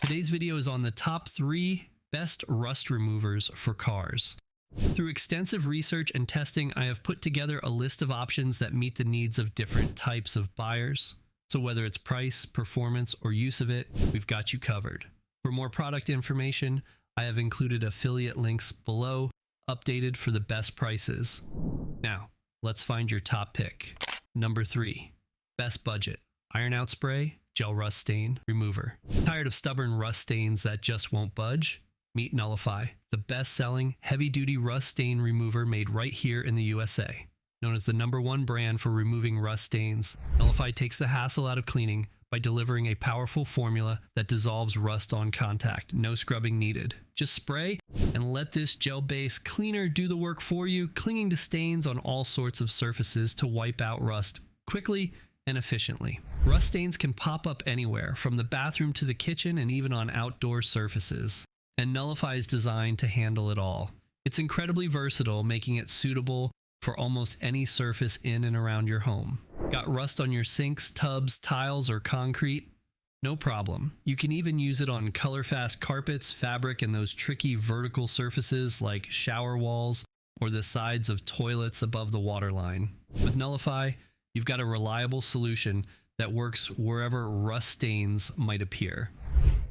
Today's video is on the top 3 best rust removers for cars. Through extensive research and testing, I have put together a list of options that meet the needs of different types of buyers. So whether it's price, performance, or use of it, we've got you covered. For more product information, I have included affiliate links below, updated for the best prices. Now, let's find your top pick. Number 3. Best budget. Iron Out Spray Gel Rust Stain Remover. Tired of stubborn rust stains that just won't budge? Meet Nullify, the best-selling heavy-duty rust stain remover made right here in the USA. Known as the #1 brand for removing rust stains, Nullify takes the hassle out of cleaning by delivering a powerful formula that dissolves rust on contact. No scrubbing needed. Just spray and let this gel-based cleaner do the work for you, clinging to stains on all sorts of surfaces to wipe out rust quickly and efficiently. Rust stains can pop up anywhere, from the bathroom to the kitchen and even on outdoor surfaces. And Nullify is designed to handle it all. It's incredibly versatile, making it suitable for almost any surface in and around your home. Got rust on your sinks, tubs, tiles, or concrete? No problem. You can even use it on color-fast carpets, fabric, and those tricky vertical surfaces like shower walls or the sides of toilets above the waterline. With Nullify, you've got a reliable solution that works wherever rust stains might appear.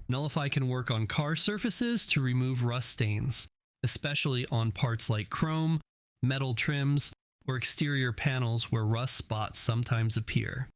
Nullify can work on car surfaces to remove rust stains, especially on parts like chrome, metal trims, or exterior panels where rust spots sometimes appear.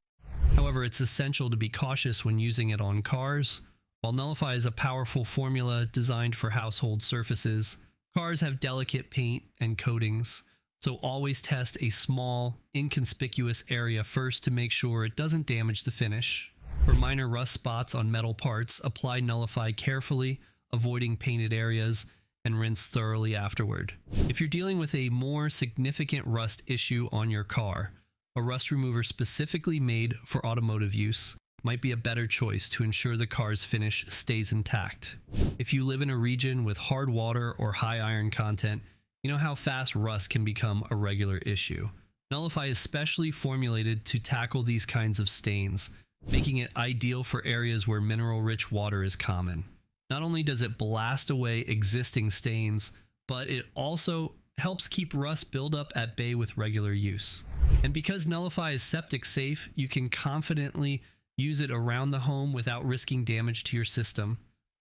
However, it's essential to be cautious when using it on cars. While Nullify is a powerful formula designed for household surfaces, cars have delicate paint and coatings, so always test a small, inconspicuous area first to make sure it doesn't damage the finish. For minor rust spots on metal parts, apply Nullify carefully, avoiding painted areas, and rinse thoroughly afterward. If you're dealing with a more significant rust issue on your car, a rust remover specifically made for automotive use might be a better choice to ensure the car's finish stays intact. If you live in a region with hard water or high iron content, you know how fast rust can become a regular issue. Nullify is specially formulated to tackle these kinds of stains, making it ideal for areas where mineral-rich water is common. Not only does it blast away existing stains, but it also helps keep rust buildup at bay with regular use. And because Nullify is septic safe, you can confidently use it around the home without risking damage to your system.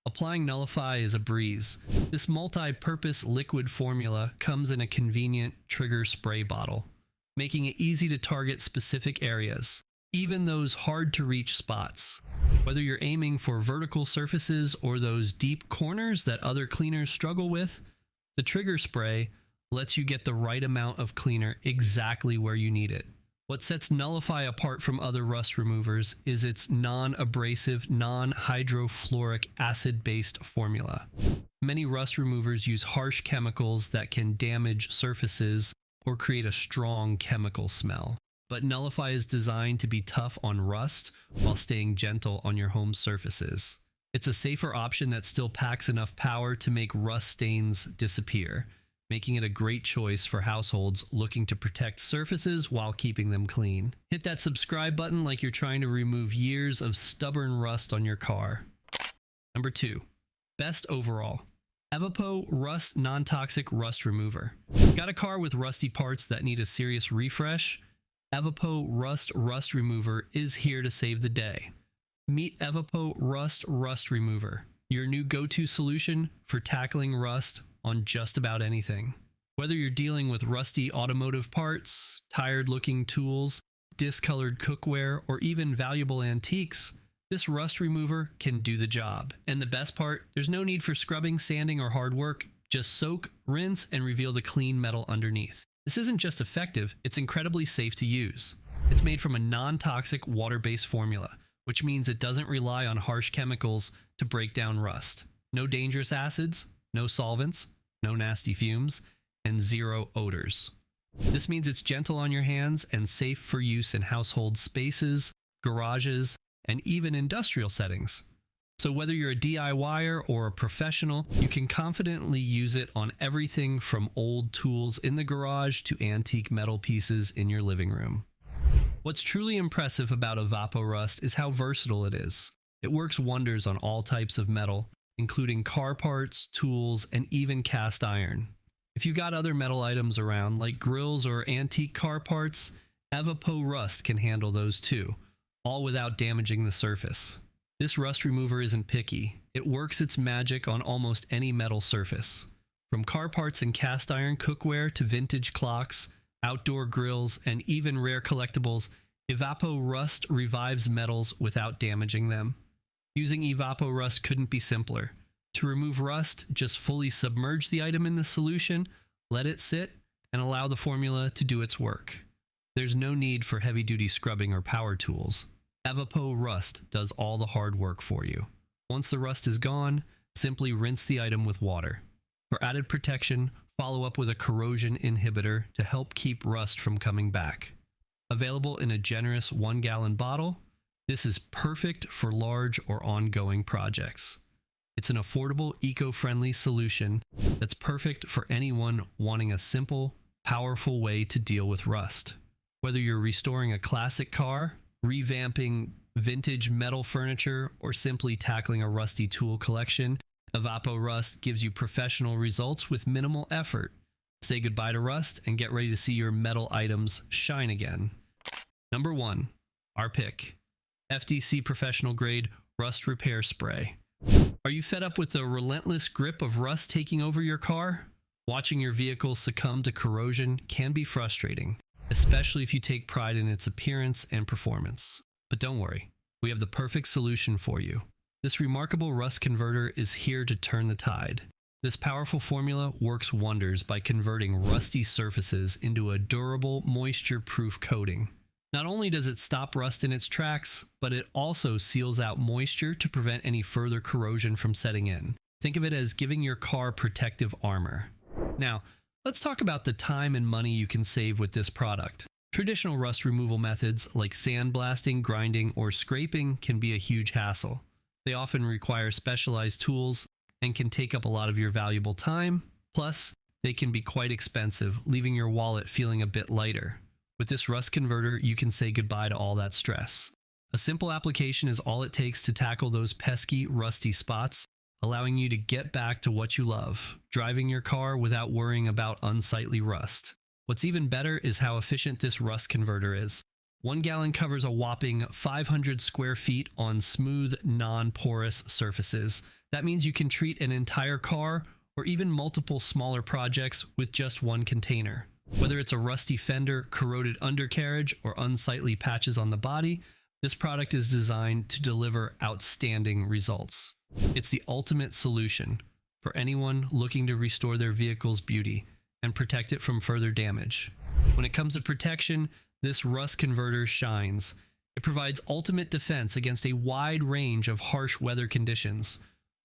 Applying Nullify is a breeze. This multi-purpose liquid formula comes in a convenient trigger spray bottle, making it easy to target specific areas, even those hard-to-reach spots. Whether you're aiming for vertical surfaces or those deep corners that other cleaners struggle with, the trigger spray lets you get the right amount of cleaner exactly where you need it. What sets Nullify apart from other rust removers is its non-abrasive, non-hydrofluoric acid-based formula. Many rust removers use harsh chemicals that can damage surfaces or create a strong chemical smell. But Nullify is designed to be tough on rust while staying gentle on your home surfaces. It's a safer option that still packs enough power to make rust stains disappear, making it a great choice for households looking to protect surfaces while keeping them clean. Hit that subscribe button like you're trying to remove years of stubborn rust on your car. Number 2. Best overall. Evapo-Rust Non-Toxic Rust Remover. Got a car with rusty parts that need a serious refresh? Evapo-Rust Rust Remover is here to save the day. Meet Evapo-Rust Rust Remover, your new go-to solution for tackling rust on just about anything. Whether you're dealing with rusty automotive parts, tired-looking tools, discolored cookware, or even valuable antiques, this rust remover can do the job. And the best part, there's no need for scrubbing, sanding, or hard work. Just soak, rinse, and reveal the clean metal underneath. This isn't just effective, it's incredibly safe to use. It's made from a non-toxic water-based formula, which means it doesn't rely on harsh chemicals to break down rust. No dangerous acids, no solvents, no nasty fumes, and zero odors. This means it's gentle on your hands and safe for use in household spaces, garages, and even industrial settings. So whether you're a DIYer or a professional, you can confidently use it on everything from old tools in the garage to antique metal pieces in your living room. What's truly impressive about Evapo-Rust is how versatile it is. It works wonders on all types of metal, including car parts, tools, and even cast iron. If you've got other metal items around, like grills or antique car parts, Evapo-Rust can handle those too, all without damaging the surface. This rust remover isn't picky. It works its magic on almost any metal surface. From car parts and cast iron cookware to vintage clocks, outdoor grills, and even rare collectibles, Evapo-Rust revives metals without damaging them. Using Evapo-Rust couldn't be simpler. To remove rust, just fully submerge the item in the solution, let it sit, and allow the formula to do its work. There's no need for heavy-duty scrubbing or power tools. Evapo-Rust does all the hard work for you. Once the rust is gone, simply rinse the item with water. For added protection, follow up with a corrosion inhibitor to help keep rust from coming back. Available in a generous 1-gallon bottle, this is perfect for large or ongoing projects. It's an affordable, eco-friendly solution that's perfect for anyone wanting a simple, powerful way to deal with rust. Whether you're restoring a classic car, revamping vintage metal furniture, or simply tackling a rusty tool collection, Evapo-Rust gives you professional results with minimal effort. Say goodbye to rust and get ready to see your metal items shine again. Number 1. Our pick. FDC Professional Grade Rust Repair Spray. Are you fed up with the relentless grip of rust taking over your car? Watching your vehicle succumb to corrosion can be frustrating, especially if you take pride in its appearance and performance. But don't worry, we have the perfect solution for you. This remarkable rust converter is here to turn the tide. This powerful formula works wonders by converting rusty surfaces into a durable, moisture-proof coating. Not only does it stop rust in its tracks, but it also seals out moisture to prevent any further corrosion from setting in. Think of it as giving your car protective armor. Now, let's talk about the time and money you can save with this product. Traditional rust removal methods like sandblasting, grinding, or scraping can be a huge hassle. They often require specialized tools and can take up a lot of your valuable time. Plus, they can be quite expensive, leaving your wallet feeling a bit lighter. With this rust converter, you can say goodbye to all that stress. A simple application is all it takes to tackle those pesky, rusty spots, allowing you to get back to what you love, driving your car without worrying about unsightly rust. What's even better is how efficient this rust converter is. 1 gallon covers a whopping 500 square feet on smooth, non-porous surfaces. That means you can treat an entire car or even multiple smaller projects with just one container. Whether it's a rusty fender, corroded undercarriage, or unsightly patches on the body, this product is designed to deliver outstanding results. It's the ultimate solution for anyone looking to restore their vehicle's beauty and protect it from further damage. When it comes to protection, this rust converter shines. It provides ultimate defense against a wide range of harsh weather conditions.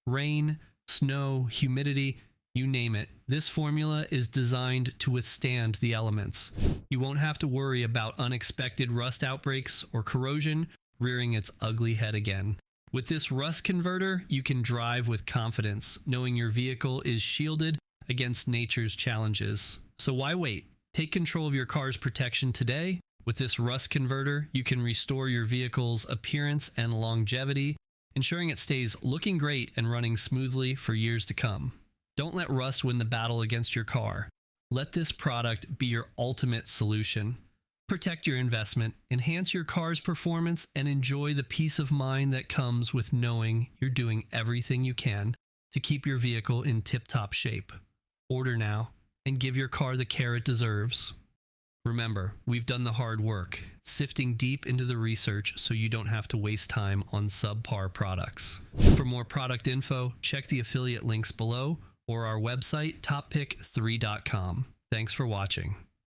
Rain, snow, humidity, you name it. This formula is designed to withstand the elements. You won't have to worry about unexpected rust outbreaks or corrosion rearing its ugly head again. With this rust converter, you can drive with confidence, knowing your vehicle is shielded against nature's challenges. So why wait? Take control of your car's protection today. With this rust converter, you can restore your vehicle's appearance and longevity, ensuring it stays looking great and running smoothly for years to come. Don't let rust win the battle against your car. Let this product be your ultimate solution. Protect your investment, enhance your car's performance, and enjoy the peace of mind that comes with knowing you're doing everything you can to keep your vehicle in tip-top shape. Order now and give your car the care it deserves. Remember, we've done the hard work, sifting deep into the research so you don't have to waste time on subpar products. For more product info, check the affiliate links below or our website, toppick3.com. Thanks for watching.